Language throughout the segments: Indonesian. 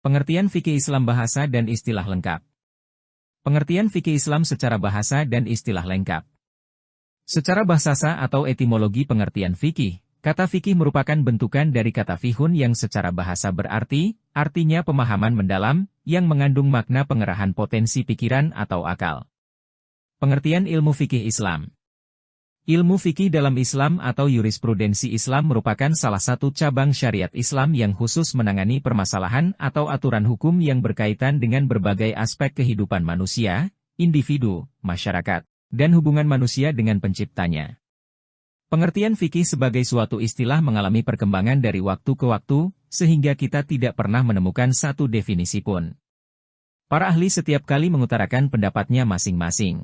Pengertian fikih Islam bahasa dan istilah lengkap. Pengertian fikih Islam secara bahasa dan istilah lengkap. Secara bahasa atau etimologi pengertian fikih, kata fikih merupakan bentukan dari kata fihun yang secara bahasa berarti, artinya pemahaman mendalam, yang mengandung makna pengerahan potensi pikiran atau akal. Pengertian ilmu fikih Islam. Ilmu fikih dalam Islam atau jurisprudensi Islam merupakan salah satu cabang syariat Islam yang khusus menangani permasalahan atau aturan hukum yang berkaitan dengan berbagai aspek kehidupan manusia, individu, masyarakat, dan hubungan manusia dengan penciptanya. Pengertian fikih sebagai suatu istilah mengalami perkembangan dari waktu ke waktu, sehingga kita tidak pernah menemukan satu definisi pun. Para ahli setiap kali mengutarakan pendapatnya masing-masing.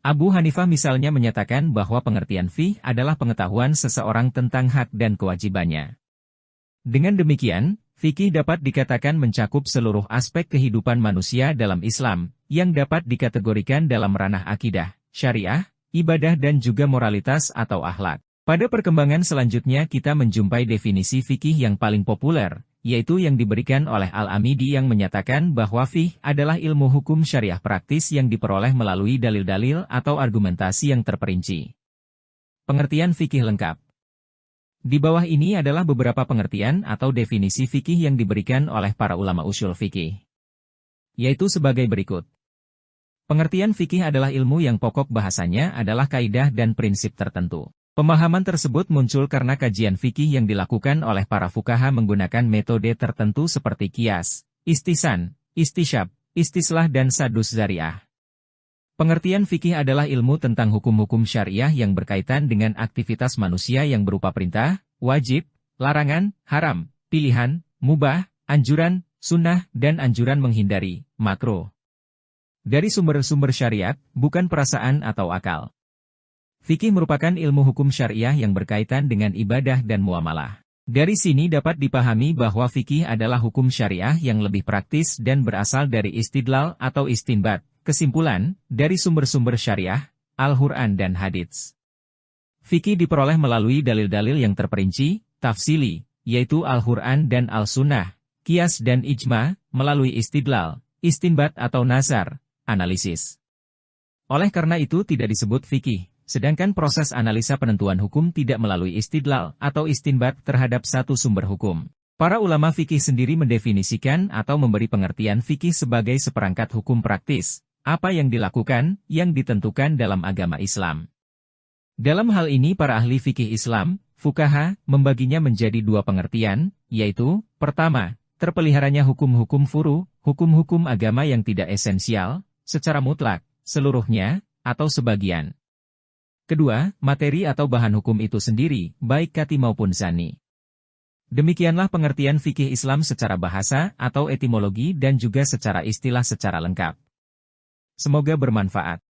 Abu Hanifah misalnya menyatakan bahwa pengertian fiqh adalah pengetahuan seseorang tentang hak dan kewajibannya. Dengan demikian, fikih dapat dikatakan mencakup seluruh aspek kehidupan manusia dalam Islam, yang dapat dikategorikan dalam ranah akidah, syariah, ibadah dan juga moralitas atau akhlak. Pada perkembangan selanjutnya kita menjumpai definisi fikih yang paling populer, yaitu yang diberikan oleh Al-Amidi yang menyatakan bahwa fiqh adalah ilmu hukum syariah praktis yang diperoleh melalui dalil-dalil atau argumentasi yang terperinci. Pengertian fikih lengkap. Di bawah ini adalah beberapa pengertian atau definisi fikih yang diberikan oleh para ulama usul fikih, yaitu sebagai berikut. Pengertian fikih adalah ilmu yang pokok bahasanya adalah kaidah dan prinsip tertentu. Pemahaman tersebut muncul karena kajian fikih yang dilakukan oleh para fuqaha menggunakan metode tertentu seperti qiyas, istisan, istisyab, istislah dan sadus zariah. Pengertian fikih adalah ilmu tentang hukum-hukum syariah yang berkaitan dengan aktivitas manusia yang berupa perintah, wajib, larangan, haram, pilihan, mubah, anjuran, sunnah, dan anjuran menghindari, makruh. Dari sumber-sumber syariat, bukan perasaan atau akal. Fikih merupakan ilmu hukum syariah yang berkaitan dengan ibadah dan muamalah. Dari sini dapat dipahami bahwa fikih adalah hukum syariah yang lebih praktis dan berasal dari istidlal atau istinbat, kesimpulan, dari sumber-sumber syariah, Al-Quran dan hadits. Fikih diperoleh melalui dalil-dalil yang terperinci, tafsili, yaitu Al-Quran dan Al-Sunnah, qiyas dan ijma, melalui istidlal, istinbat atau nazar, analisis. Oleh karena itu tidak disebut fikih. Sedangkan proses analisa penentuan hukum tidak melalui istidlal atau istinbat terhadap satu sumber hukum. Para ulama fikih sendiri mendefinisikan atau memberi pengertian fikih sebagai seperangkat hukum praktis, apa yang dilakukan, yang ditentukan dalam agama Islam. Dalam hal ini para ahli fikih Islam, fuqaha, membaginya menjadi dua pengertian, yaitu, pertama, terpeliharanya hukum-hukum furu, hukum-hukum agama yang tidak esensial, secara mutlak, seluruhnya, atau sebagian. Kedua, materi atau bahan hukum itu sendiri, baik kati maupun zani. Demikianlah pengertian fikih Islam secara bahasa atau etimologi dan juga secara istilah secara lengkap. Semoga bermanfaat.